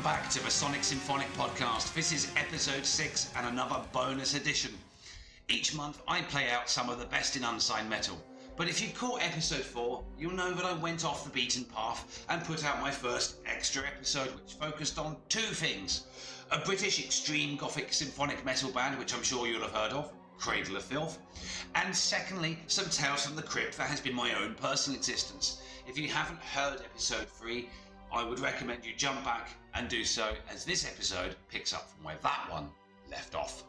back to the Symphonic podcast. This is episode 6 and another bonus edition. Each month I play out some of the best in unsigned metal. But if you caught episode 4, you'll know that I went off the beaten path and put out my first extra episode, which focused on two things. A British extreme gothic symphonic metal band, which I'm sure you'll have heard of, Cradle of Filth. And secondly, some Tales from the Crypt that has been my own personal existence. If you haven't heard episode 3, I would recommend you jump back and do so, as this episode picks up from where that one left off.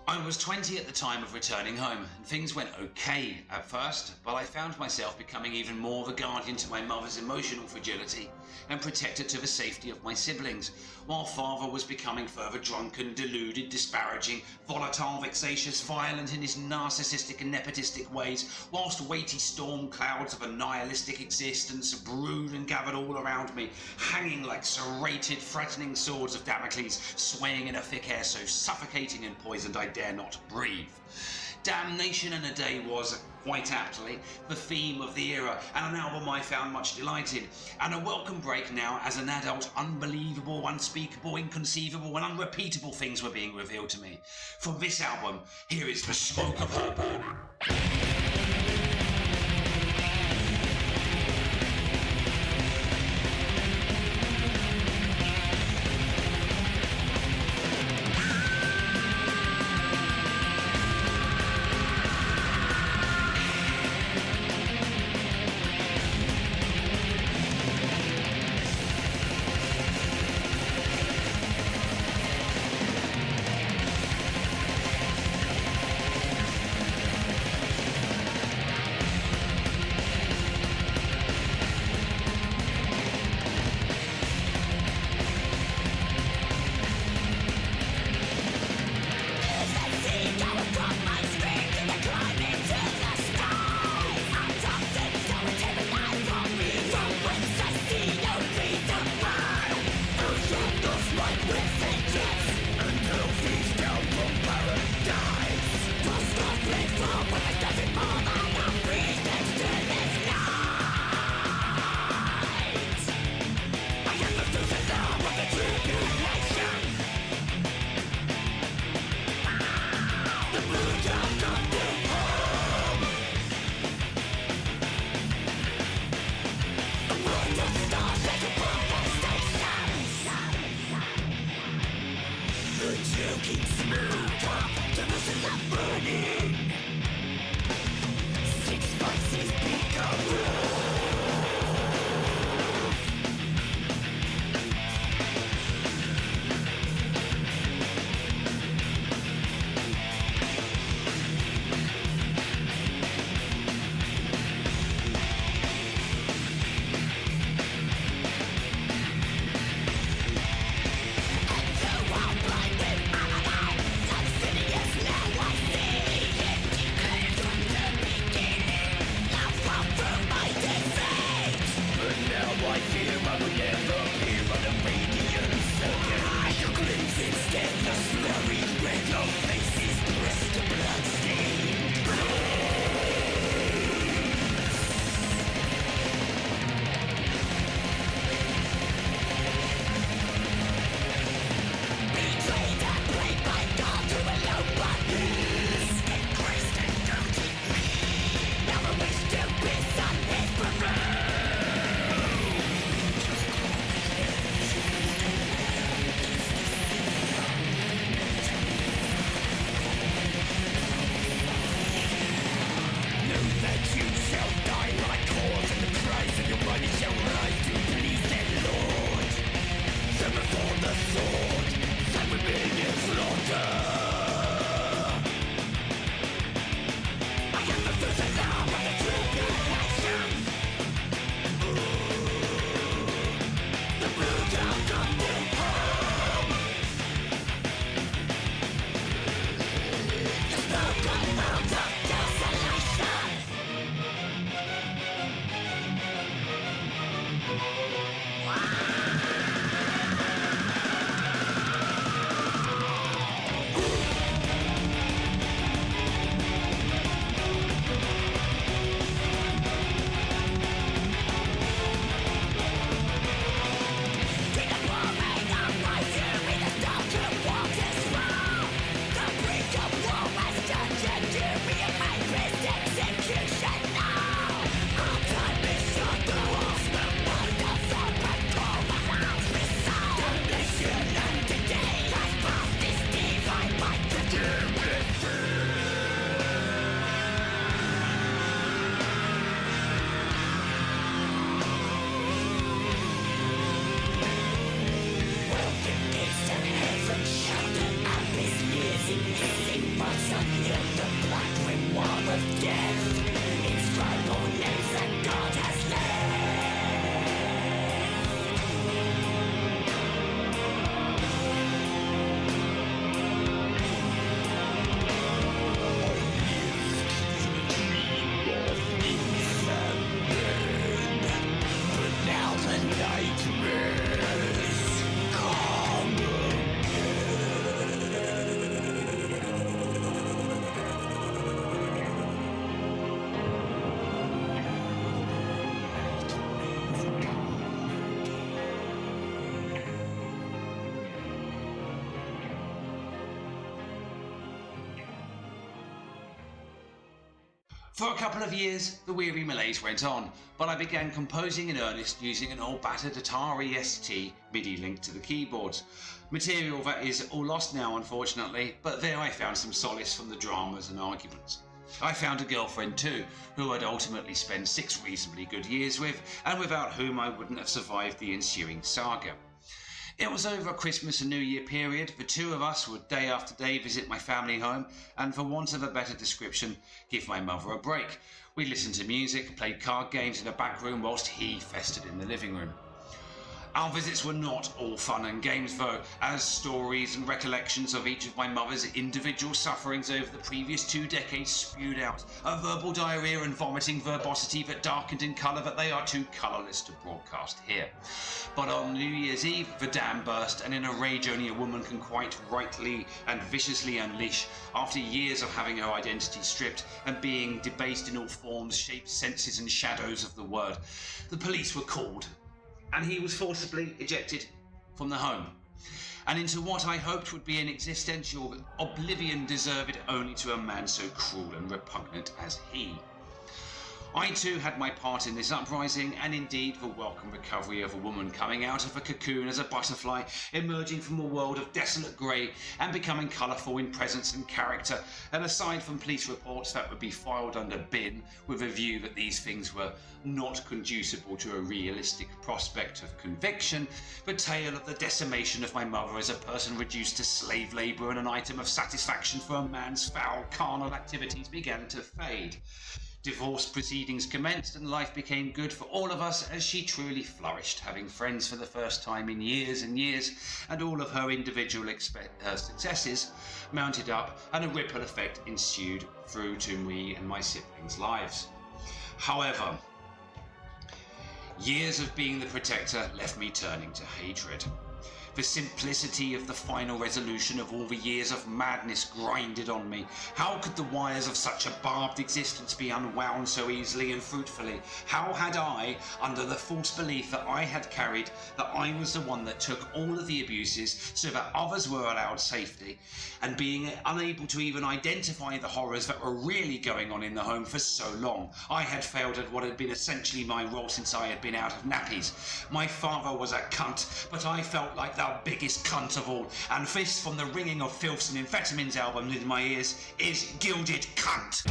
I was 20 at the time of returning home, and things went okay at first, but I found myself becoming even more of a guardian to my mother's emotional fragility and protector to the safety of my siblings, while father was becoming further drunken, deluded, disparaging, volatile, vexatious, violent in his narcissistic and nepotistic ways, whilst weighty storm clouds of a nihilistic existence brewed and gathered all around me, hanging like serrated, threatening swords of Damocles, swaying in a thick air so suffocating and poisoned I dare not breathe. Damnation in a Day was, quite aptly, the theme of the era, and an album I found much delight in, and a welcome break now as an adult. Unbelievable, unspeakable, inconceivable and unrepeatable things were being revealed to me. From this album, here is The Smoke of Her Burning. For a couple of years, the weary malaise went on, but I began composing in earnest using an old battered Atari ST MIDI link to the keyboards. Material that is all lost now, unfortunately, but there I found some solace from the dramas and arguments. I found a girlfriend too, who I'd ultimately spent 6 reasonably good years with, and without whom I wouldn't have survived the ensuing saga. It was over a Christmas and New Year period. The two of us would day after day visit my family home and, for want of a better description, give my mother a break. We listened to music, played card games in the back room whilst he festered in the living room. Our visits were not all fun and games though, as stories and recollections of each of my mother's individual sufferings over the previous 2 decades spewed out, a verbal diarrhea and vomiting verbosity that darkened in colour that they are too colourless to broadcast here. But on New Year's Eve, the dam burst, and in a rage only a woman can quite rightly and viciously unleash, after years of having her identity stripped and being debased in all forms, shapes, senses and shadows of the word, the police were called, and he was forcibly ejected from the home, and into what I hoped would be an existential oblivion deserved only to a man so cruel and repugnant as he. I too had my part in this uprising, and indeed the welcome recovery of a woman coming out of a cocoon as a butterfly, emerging from a world of desolate grey and becoming colourful in presence and character, and aside from police reports that would be filed under bin with a view that these things were not conducible to a realistic prospect of conviction, the tale of the decimation of my mother as a person reduced to slave labour and an item of satisfaction for a man's foul carnal activities began to fade. Divorce proceedings commenced and life became good for all of us as she truly flourished, having friends for the first time in years and years, and all of her individual successes mounted up and a ripple effect ensued through to me and my siblings' lives. However, years of being the protector left me turning to hatred. The simplicity of the final resolution of all the years of madness grinded on me. How could the wires of such a barbed existence be unwound so easily and fruitfully? How had I, under the false belief that I had carried, that I was the one that took all of the abuses so that others were allowed safety, and being unable to even identify the horrors that were really going on in the home for so long, I had failed at what had been essentially my role since I had been out of nappies. My father was a cunt, but I felt like the biggest cunt of all, and this, from the ringing of Filth's and Amphetamines albums in my ears, is Gilded Cunt.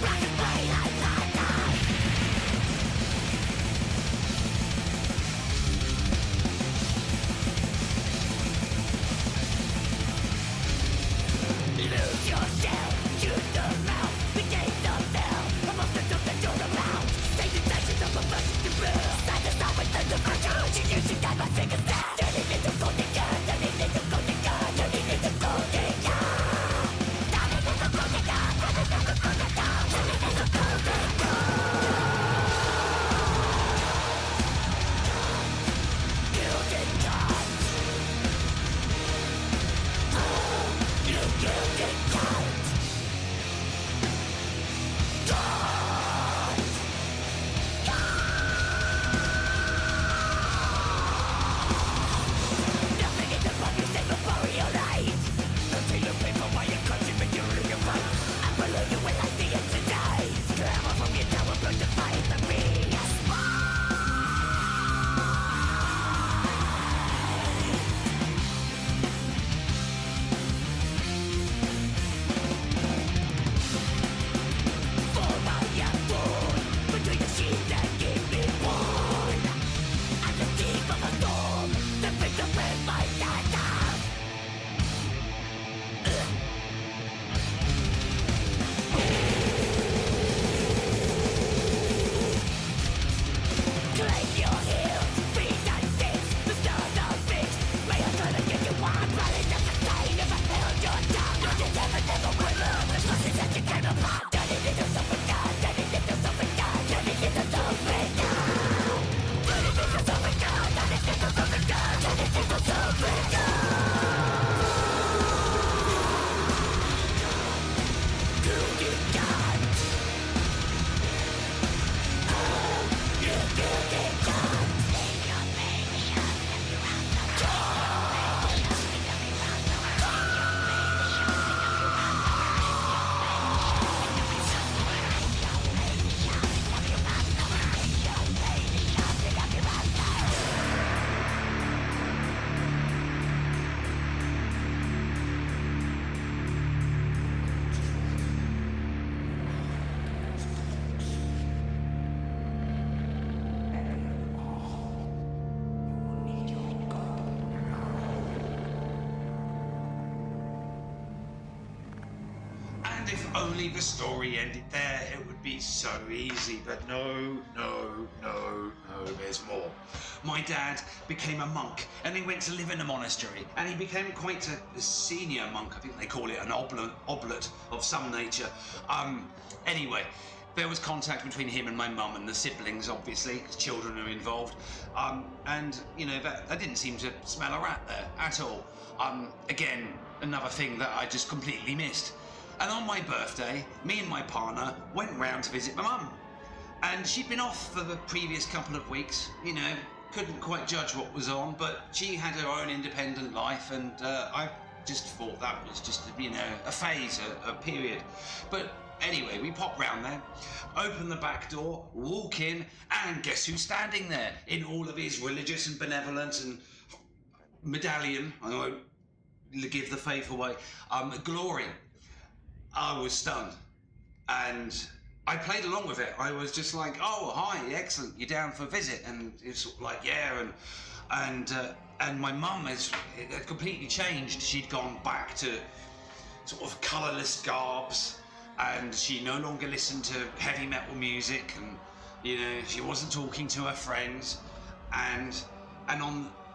Rock and roll! if only the story ended there, it would be so easy. But no, there's more. My dad became a monk, and he went to live in a monastery, and he became quite a senior monk. I think they call it an oblate of some nature. Anyway, there was contact between him and my mum and the siblings, obviously, because children are involved. And, you know, that didn't seem to smell a rat there at all. Again, another thing that I just completely missed. And on my birthday, me and my partner went round to visit my mum. And she'd been off for the previous couple of weeks, you know, couldn't quite judge what was on, but she had her own independent life, and I just thought that was just, you know, a phase, a period. But anyway, we pop round there, open the back door, walk in, and guess who's standing there in all of his religious and benevolent and medallion, I won't give the faith away, glory. I was stunned, and I played along with it. I was just like, oh, hi, excellent, you're down for a visit? And it's sort of like, yeah, and my mum had completely changed. She'd gone back to sort of colourless garbs, and she no longer listened to heavy metal music, and, you know, she wasn't talking to her friends, and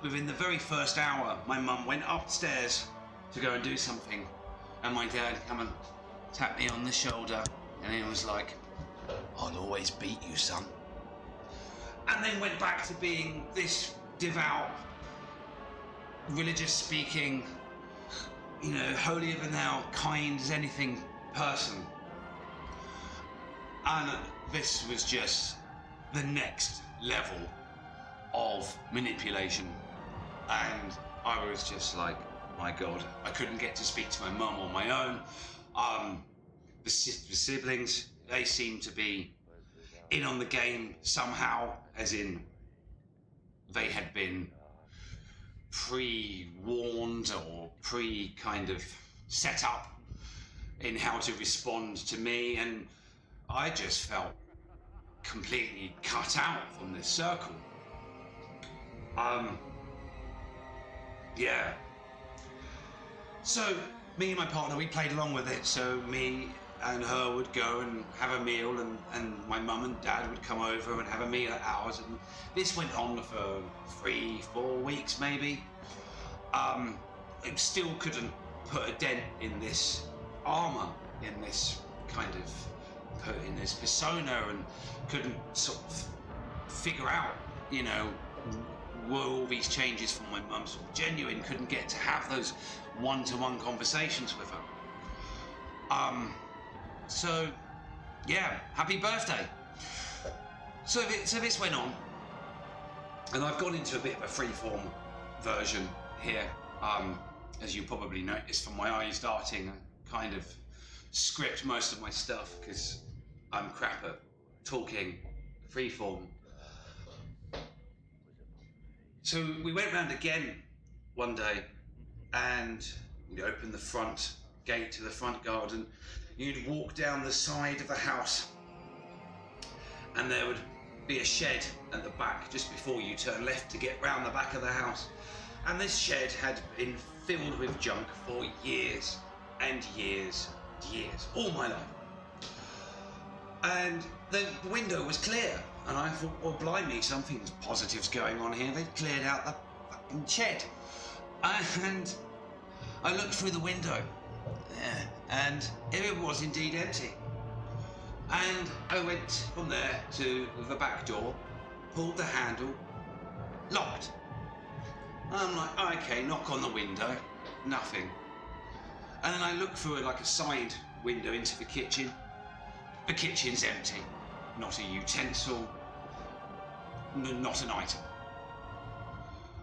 within the very first hour, my mum went upstairs to go and do something, and my dad come and tapped me on the shoulder, and he was like, I'll always beat you, son. And then went back to being this devout, religious speaking, you know, holier than thou, kind as anything person. And this was just the next level of manipulation. And I was just like, my God, I couldn't get to speak to my mum on my own. The siblings, they seemed to be in on the game somehow, as in they had been pre-warned or kind of set up in how to respond to me, and I just felt completely cut out from this circle. Yeah. So me and my partner, we played along with it. So me and her would go and have a meal, and my mum and dad would come over and have a meal at ours, and this went on for 3-4 weeks maybe. It still couldn't put a dent in this armor, in this kind of in this persona, and couldn't sort of figure out, you know, were all these changes from my mum sort of genuine, couldn't get to have those one-to-one conversations with her. So yeah, happy birthday. So this went on, and I've gone into a bit of a freeform version here. As you probably noticed from my eyes darting, I kind of script most of my stuff because I'm crap at talking freeform. So we went round again one day, and we'd open the front gate to the front garden. You'd walk down the side of the house, and there would be a shed at the back just before you turn left to get round the back of the house. And this shed had been filled with junk for years and years, all my life. And the window was clear, and I thought, well, blimey, something positive's going on here. They've cleared out the fucking shed. And I looked through the window, and it was indeed empty. And I went from there to the back door, pulled the handle, locked. And I'm like, okay, knock on the window, nothing. And then I look through like a side window into the kitchen. The kitchen's empty. Not a utensil, not an item.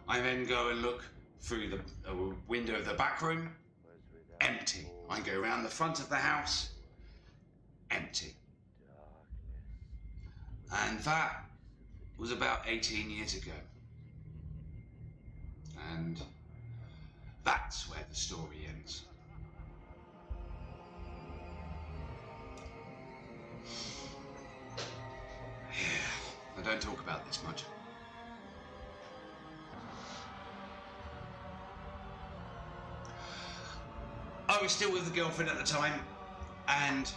I then go and look through the window of the back room, empty. I go around the front of the house, empty. And that was about 18 years ago. And that's where the story ends. Yeah, I don't talk about this much. I was still with the girlfriend at the time. and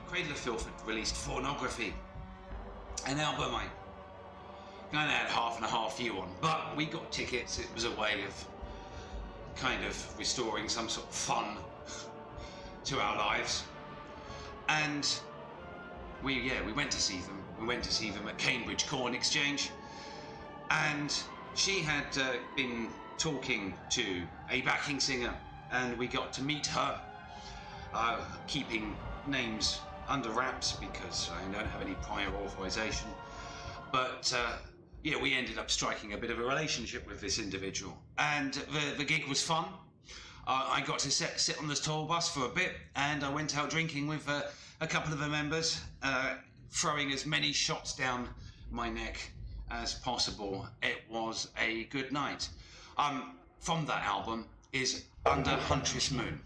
Cradle of Filth had released Pornography, an album I kind of had half and a half view on, but we got tickets. It was a way of kind of restoring some sort of fun to our lives, and we went to see them. We went to see them at Cambridge Corn Exchange, and she had been talking to a backing singer, and we got to meet her, keeping names under wraps because I don't have any prior authorization. But we ended up striking a bit of a relationship with this individual, and the gig was fun. I got to sit on this tour bus for a bit, and I went out drinking with a couple of the members, throwing as many shots down my neck as possible. It was a good night. From that album is Under Huntress Moon.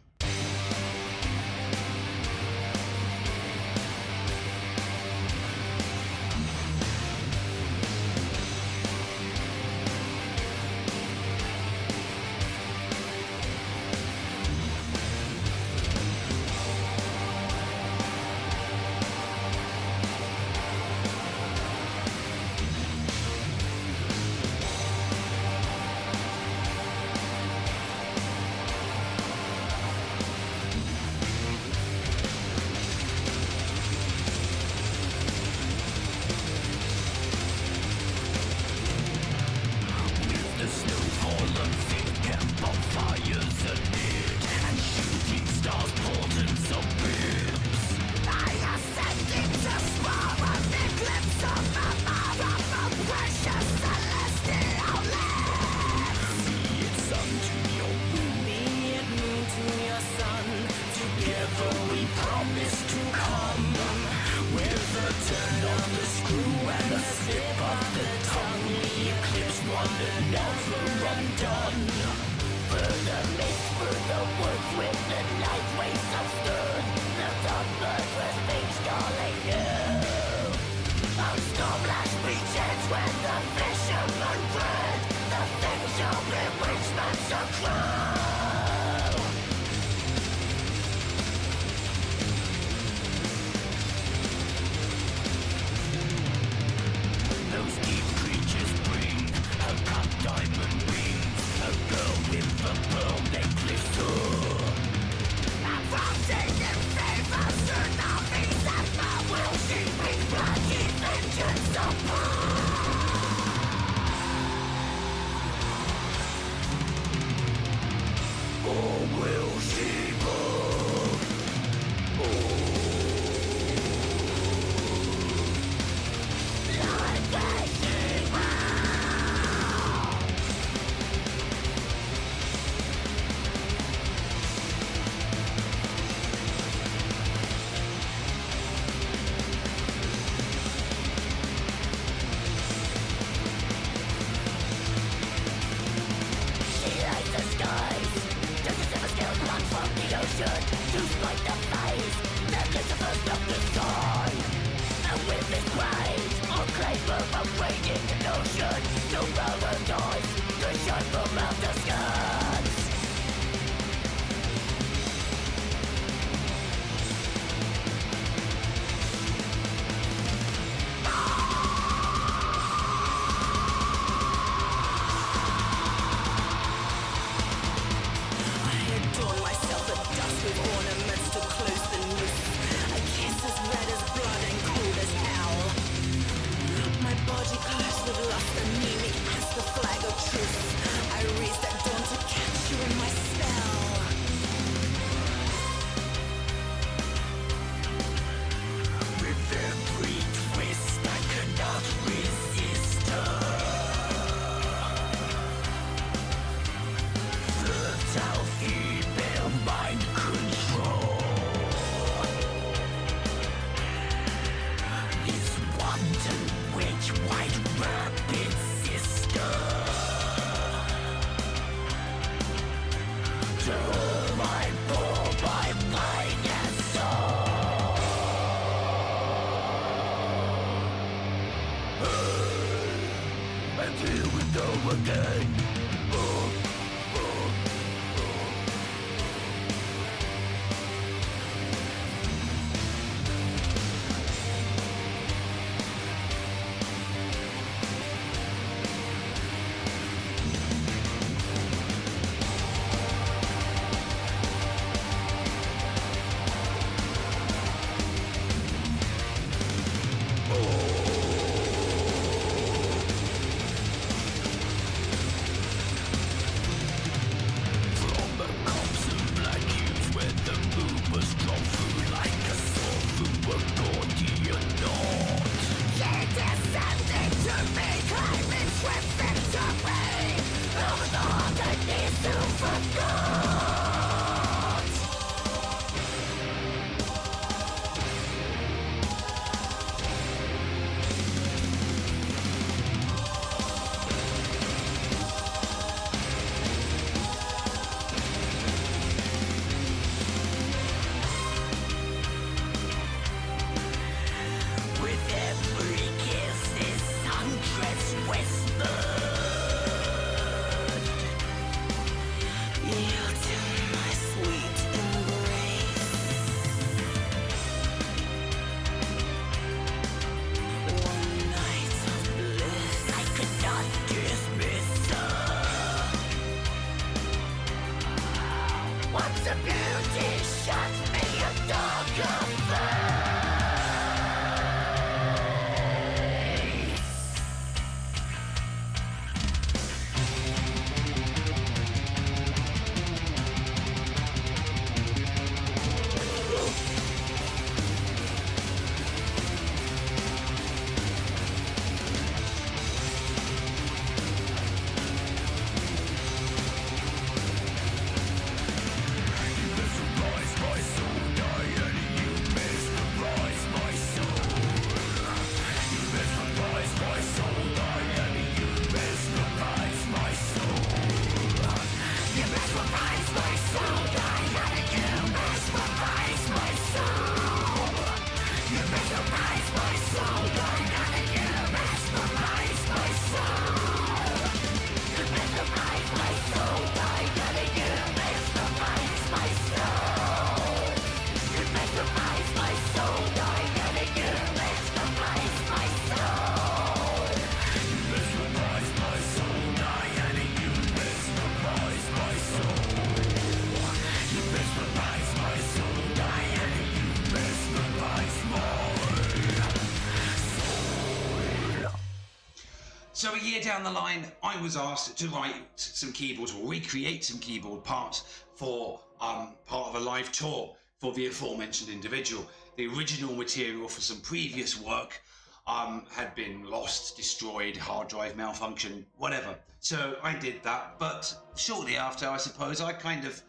So a year down the line, I was asked to write some keyboards or recreate some keyboard parts for part of a live tour for the aforementioned individual. The original material for some previous work had been lost, destroyed, hard drive malfunction, whatever. So I did that, but shortly after, I suppose, I kind of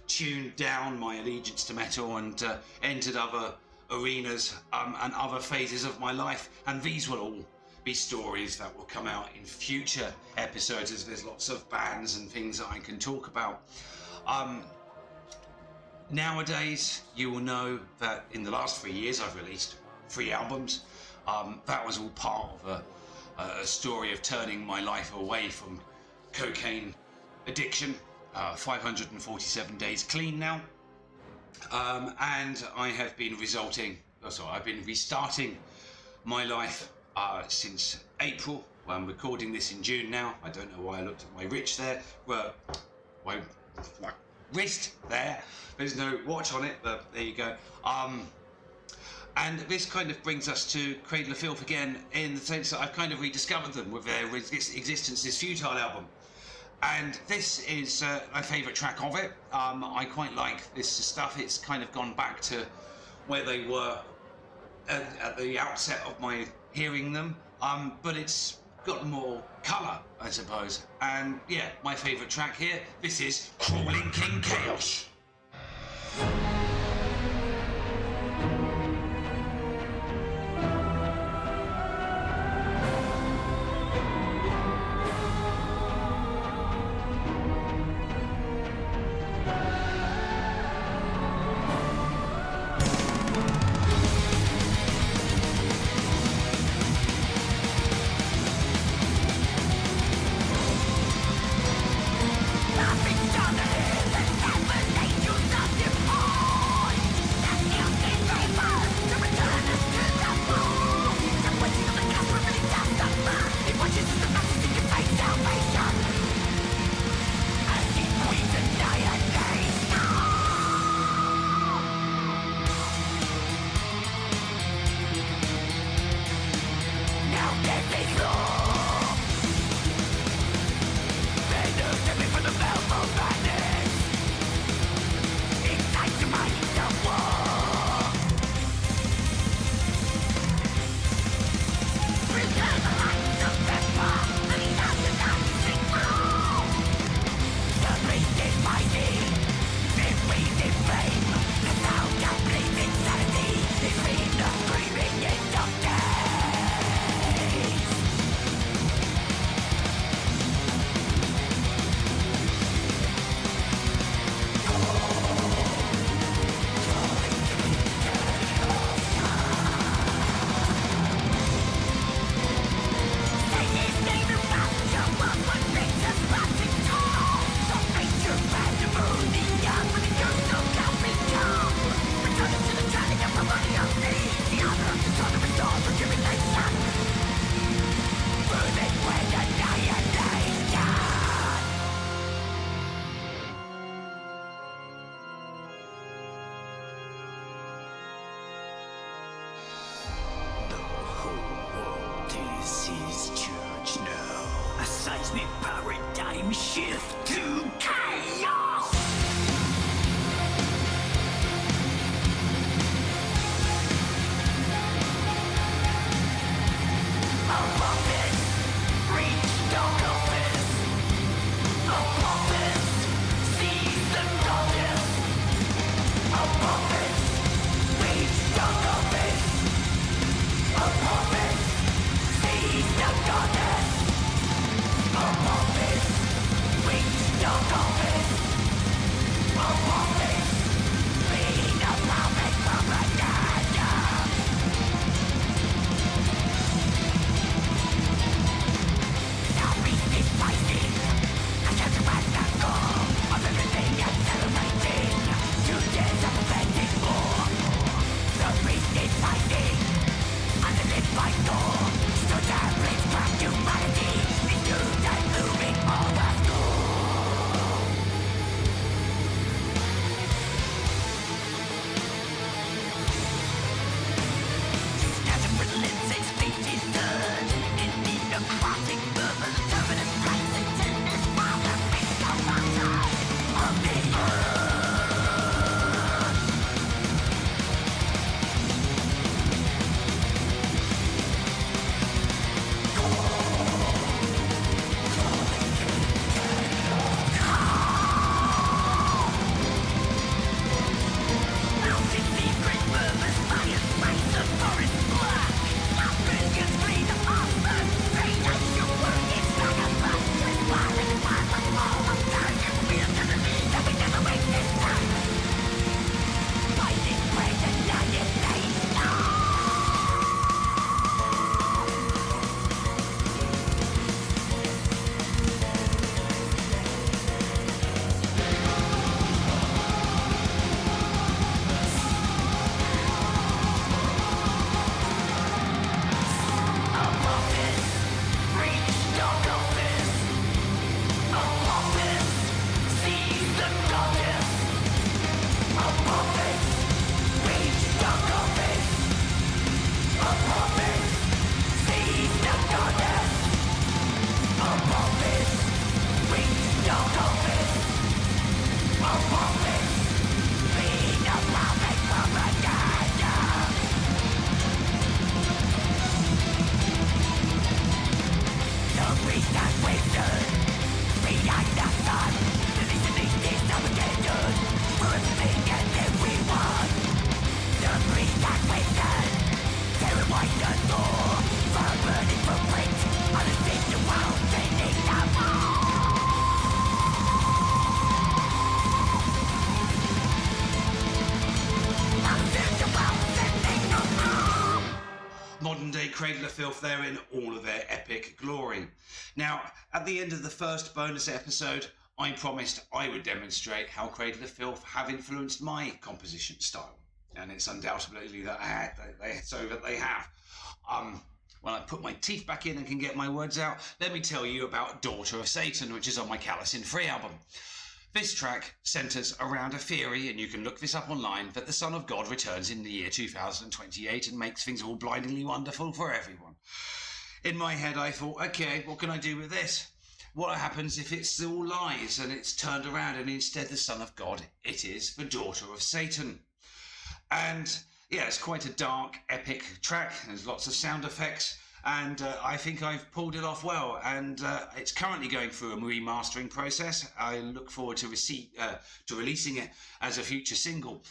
tuned down my allegiance to metal and entered other arenas and other phases of my life, and these will all be stories that will come out in future episodes, as there's lots of bands and things that I can talk about. Nowadays, you will know that in the last 3 years I've released 3 albums. That was all part of a story of turning my life away from cocaine addiction. 547 days clean now, and I have been I've been restarting my life since April. Well, I'm recording this in June now. I don't know why I looked at my wrist there. Well, my wrist there. There's no watch on it, but there you go. And this kind of brings us to Cradle of Filth again, in the sense that I've kind of rediscovered them with their existence, this Futile album. And this is my favourite track of it. I quite like this stuff. It's kind of gone back to where they were at the outset of my hearing them, but it's got more colour, I suppose. And yeah, my favourite track here, this is Crawling King Chaos. Nothing's done, there's cosmic paradigm shift to chaos! Modern-day Cradle of Filth there in all of their epic glory. Now, at the end of the first bonus episode, I promised I would demonstrate how Cradle of Filth have influenced my composition style, and it's undoubtedly that they have. When I put my teeth back in and can get my words out, let me tell you about Daughter of Satan, which is on my Kalasin free album. This track centres around a theory, and you can look this up online, that the Son of God returns in the year 2028 and makes things all blindingly wonderful for everyone. In my head I thought, okay, what can I do with this? What happens if it's all lies and it's turned around and instead the Son of God, it is the Daughter of Satan? And yeah, it's quite a dark, epic track. There's lots of sound effects, and I think I've pulled it off well, and it's currently going through a remastering process. I look forward to releasing it as a future single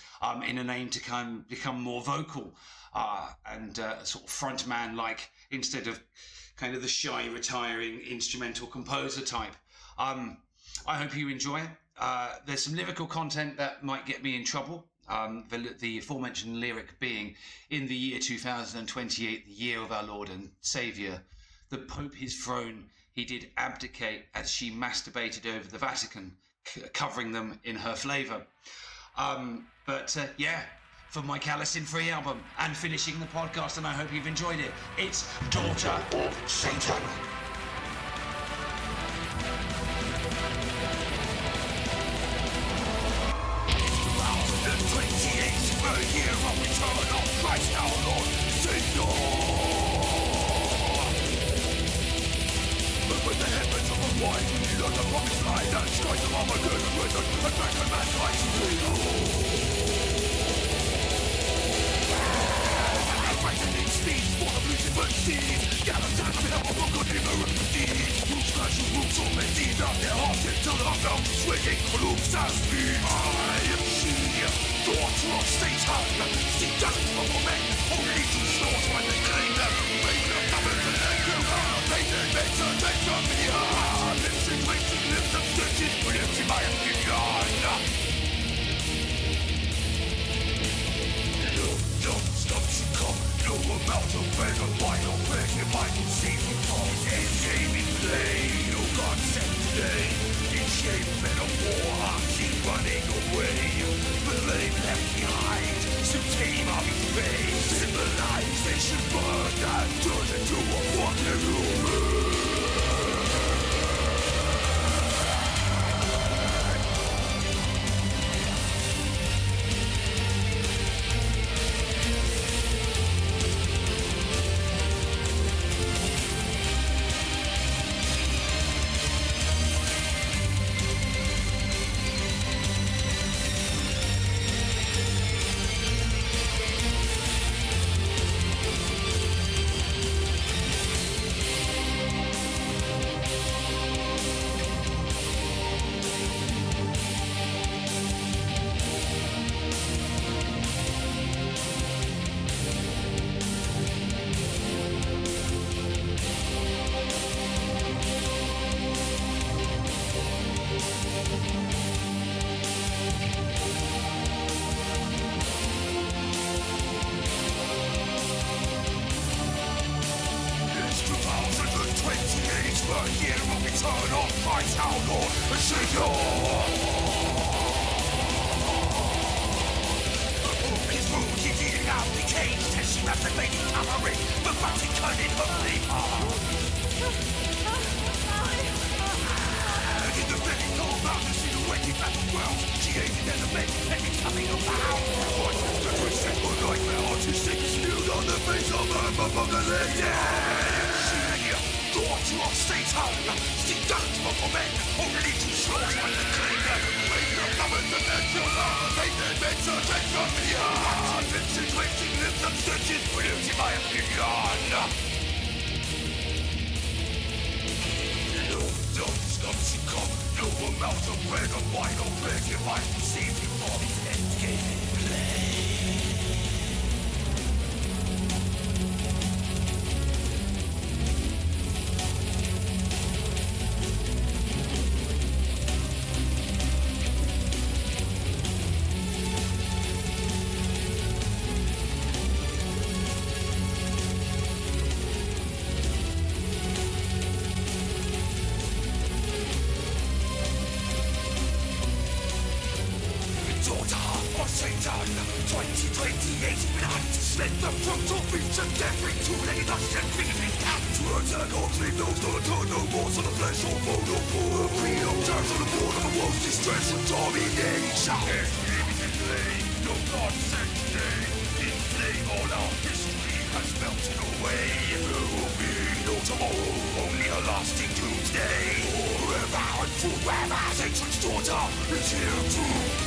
in an aim to become more vocal and sort of frontman-like, instead of kind of the shy, retiring instrumental composer type. I hope you enjoy it. There's some lyrical content that might get me in trouble. The aforementioned lyric being, in the year 2028, the year of our Lord and Saviour, the Pope his throne he did abdicate as she masturbated over the Vatican, covering them in her flavour. Yeah, for my Kalasin free album and finishing the podcast, and I hope you've enjoyed it, it's Daughter of Satan. The year of return of Christ our Lord, Savior. But when the heavens of fighting on the promised line that skies of Armageddon risen and back to mankind's frightening speeds for the Lucifer seas. Kalasin in a good ignorant deeds. Whose flesh moves on the deeds of their hearts until the mouth swinging loops as speeds. I am she, daughter of Satan. See dust from a man, only to snort when they claim them. Make the government and kill her. Make the better, take from me. Lips and wasting lips of stitches, brilliant in my opinion. Don't stop to come. No amount of bread or wine or bread if I can save you from his endgame in play. No God sent today. In shame and a war, I'm seen running away. But they left behind. So tame of his fate. Civilization burned and turned into a fucking human. Lasting doomsday, forever and forever, Satan's daughter is here too.